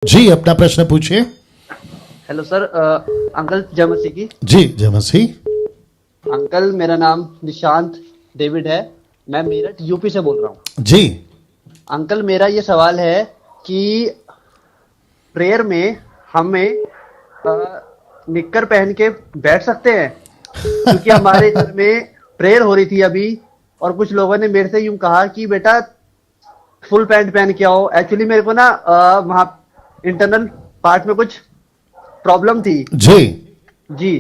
जी अपना प्रश्न पूछिए। हेलो सर, अंकल जय मसीह की। जी जय मसीह। अंकल मेरा नाम निशांत डेविड है। मैं मेरठ यूपी से बोल रहा हूँ। जी अंकल मेरा ये सवाल है कि प्रेयर में हमें निक्कर पहन के बैठ सकते हैं? क्योंकि हमारे घर में प्रेयर हो रही थी अभी, और कुछ लोगों ने मेरे से यूं कहा कि बेटा फुल पैंट पहन के आओ। एक्चुअली मेरे को ना वहाँ इंटरनल पार्ट में कुछ प्रॉब्लम थी जी जी।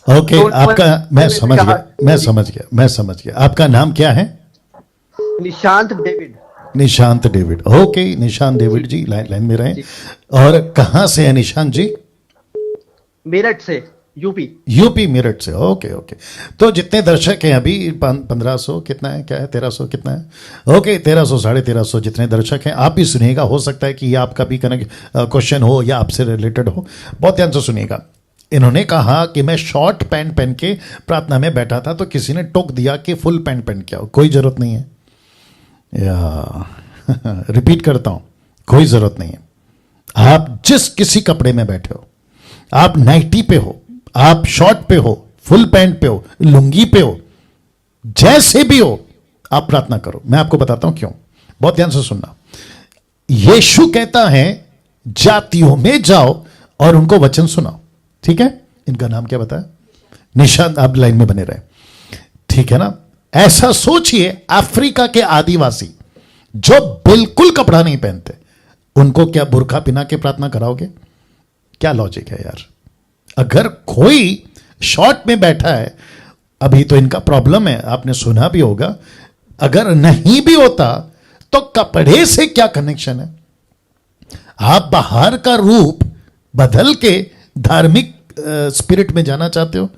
ओके तो आपका मैं मैंने समझ कहा- गया मैं समझ गया आपका नाम क्या है? Nishant David. Nishant David. Okay Nishant David ji line में रहे। जी। और कहाँ से है निशांत जी? मेरठ से, यूपी। यूपी मेरठ से। Okay okay. तो जितने दर्शक हैं अभी 1500 कितना है, क्या है 1300 कितना है? ओके 1300 1350 जितने दर्शक हैं आप भी सुनिएगा। हो सकता है कि ये आपका भी क्वेश्चन हो या आपसे रिलेटेड हो। बहुत ध्यान से सुनिएगा। इन्होंने कहा कि मैं शॉर्ट पैंट पहन के प्रार्थना में बैठा था तो किसी ने टोक दिया कि फुल पैंट पहन के आओ। कोई जरूरत नहीं है या रिपीट करता हूं, कोई जरूरत नहीं है। आप जिस किसी कपड़े में बैठे हो, आप नाइटी पे हो, आप शॉर्ट पे हो, फुल पैंट पे हो, लुंगी पे हो, जैसे भी हो आप प्रार्थना करो। मैं आपको बताता हूं क्यों। बहुत ध्यान से सुनना। यीशु कहता है जातियों में जाओ और उनको वचन सुनाओ। ठीक है, इनका नाम क्या बताया? निशांत। आप लाइन में बने रहे, ठीक है ना? ऐसा सोचिए अफ्रीका के आदिवासी जो बिल्कुल कपड़ा नहीं पहनते, उनको क्या बुर्का पिना के प्रार्थना कराओगे? क्या लॉजिक है यार? अगर कोई शॉर्ट में बैठा है, अभी तो इनका प्रॉब्लम है, आपने सुना भी होगा। अगर नहीं भी होता तो कपड़े से क्या कनेक्शन है? आप बाहर का रूप बदल के धार्मिक स्पिरिट में जाना चाहते हो।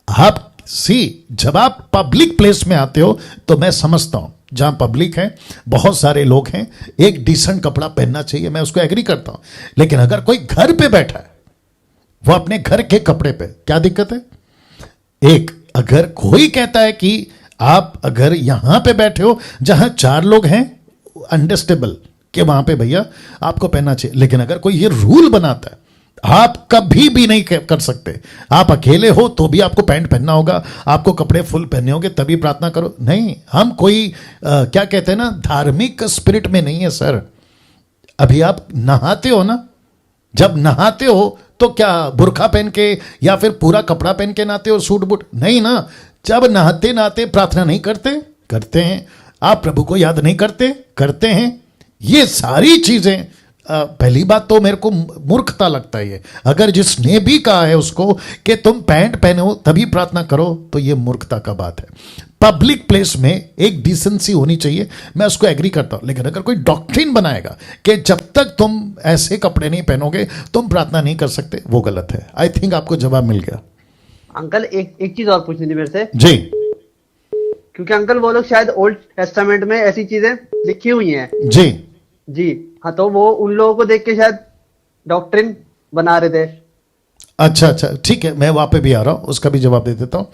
आप जब आप पब्लिक प्लेस में आते हो तो मैं समझता हूं, जहां पब्लिक है, बहुत सारे लोग हैं, एक डिसेंट कपड़ा पहनना चाहिए, मैं उसको एग्री करता हूं। लेकिन अगर कोई घर पे बैठा है, वो अपने घर के कपड़े पे, क्या दिक्कत है? एक अगर कोई कहता है कि आप अगर यहां पे बैठे हो जहां 4 लोग हैं, अंडरस्टेबल कि वहां पे भैया आपको पहनना चाहिए। लेकिन अगर कोई ये रूल बनाता है, आप कभी भी नहीं कर सकते। आप अकेले हो तो भी आपको पैंट पहनना होगा, आपको कपड़े फुल पहनने होंगे तभी प्रार्थना करो। नहीं, हम कोई क्या कहते हैं ना, धार्मिक स्पिरिट में नहीं है सर। अभी आप नहाते हो ना, जब नहाते हो तो क्या बुर्खा पहन के या फिर पूरा कपड़ा पहन के नहाते हो, सूट बूट? नहीं ना। जब नहाते नहाते प्रार्थना नहीं करते? करते हैं। आप प्रभु को याद नहीं करते? करते हैं। ये सारी चीजें पहली बात तो मेरे को मूर्खता लगता है ये। अगर जिसने भी कहा है उसको कि तुम पैंट पहनो तभी प्रार्थना करो, तो ये मूर्खता का बात है। पब्लिक प्लेस में एक डिसेंसी होनी चाहिए, मैं उसको एग्री करता हूं। लेकिन अगर कोई डॉक्ट्रिन बनाएगा कि जब तक तुम ऐसे कपड़े नहीं पहनोगे तुम प्रार्थना नहीं कर सकते, वो गलत है। आई थिंक आपको जवाब मिल गया। अंकल एक चीज और पूछनी थी मेरे से। जी क्योंकि अंकल वो लोग शायद ओल्ड टेस्टामेंट में ऐसी चीजें लिखी हुई हैं। जी जी हाँ, तो वो उन लोगों को देख के शायद डॉक्ट्रिन बना रहे थे। अच्छा ठीक है, मैं वहां पे भी आ रहा हूं, उसका भी जवाब दे देता हूं।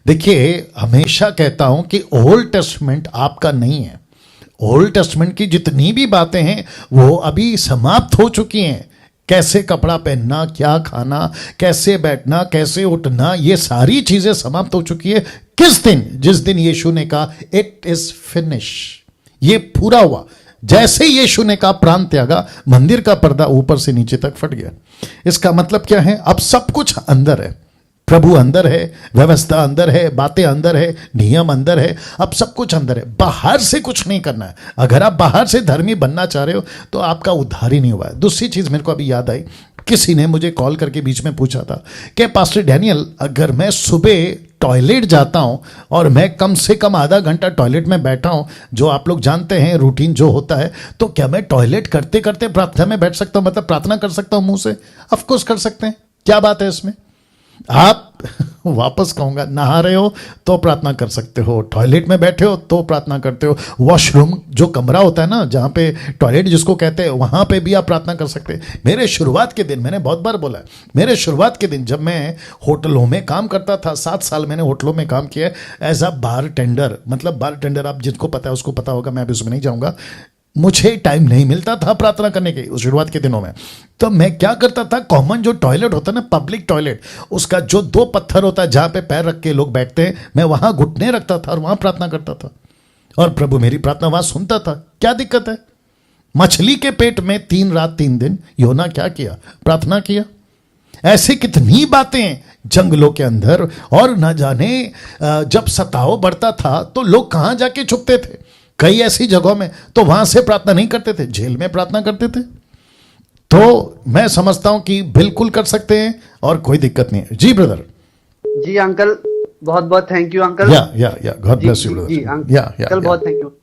देखिए, हमेशा कहता हूं कि ओल्ड टेस्टमेंट आपका नहीं है। ओल्ड टेस्टमेंट की जितनी भी बातें हैं वो अभी समाप्त हो चुकी हैं। कैसे कपड़ा पहनना, क्या खाना, कैसे बैठना, कैसे उठना, ये सारी चीजें समाप्त हो चुकी है। किस दिन? जिस दिन यीशु ने कहा इट इज फिनिश, ये पूरा हुआ। जैसे यीशु ने कहा प्राण त्यागा, मंदिर का पर्दा ऊपर से नीचे तक फट गया। इसका मतलब क्या है? अब सब कुछ अंदर है। प्रभु अंदर है, व्यवस्था अंदर है, बातें अंदर है, नियम अंदर है, अब सब कुछ अंदर है। बाहर से कुछ नहीं करना है। अगर आप बाहर से धर्मी बनना चाह रहे हो तो आपका उद्धार ही नहीं हुआ है। दूसरी चीज मेरे को अभी याद आई, किसी ने मुझे कॉल करके बीच में पूछा था कि पास्टर डैनियल, अगर मैं सुबह टॉयलेट जाता हूं और मैं कम से कम आधा घंटा टॉयलेट में बैठा हूं, जो आप लोग जानते हैं रूटीन जो होता है, तो क्या मैं टॉयलेट करते करते प्रार्थना में बैठ सकता हूं, मतलब प्रार्थना कर सकता हूं मुंह से? ऑफ कोर्स कर सकते हैं, क्या बात है इसमें? आप वापस कहूंगा, नहा रहे हो तो प्रार्थना कर सकते हो, टॉयलेट में बैठे हो तो प्रार्थना करते हो, वॉशरूम जो कमरा होता है ना जहां पे टॉयलेट जिसको कहते हैं, वहां पे भी आप प्रार्थना कर सकते हैं। मेरे शुरुआत के दिन, मैंने बहुत बार बोला है, मेरे शुरुआत के दिन जब मैं होटलों में काम करता था, 7 साल मैंने होटलों में काम किया एज अ बार टेंडर। मतलब बार टेंडर आप जिनको पता है उसको पता होगा, मैं अभी उसमें नहीं जाऊंगा। मुझे टाइम नहीं मिलता था प्रार्थना करने के उस शुरुआत के दिनों में। तो मैं क्या करता था, कॉमन जो टॉयलेट होता है ना, पब्लिक टॉयलेट, उसका जो 2 पत्थर होता है जहां पे पैर रख के लोग बैठते हैं, मैं वहां घुटने रखता था और वहां प्रार्थना करता था, और प्रभु मेरी प्रार्थना वहां सुनता था। क्या दिक्कत है? मछली के पेट में 3 रात 3 दिन योना क्या किया? प्रार्थना किया। ऐसी कितनी बातें जंगलों के अंदर, और न जाने जब सताव बढ़ता था तो लोग कहां जाके छुपते थे, कई ऐसी जगहों में, तो वहां से प्रार्थना नहीं करते थे, जेल में प्रार्थना करते थे। तो मैं समझता हूं कि बिल्कुल कर सकते हैं और कोई दिक्कत नहीं है। जी ब्रदर। जी अंकल, बहुत बहुत थैंक यू अंकल। या गॉड ब्लेस यू जी ब्रदर। अंकल, बहुत थैंक यू।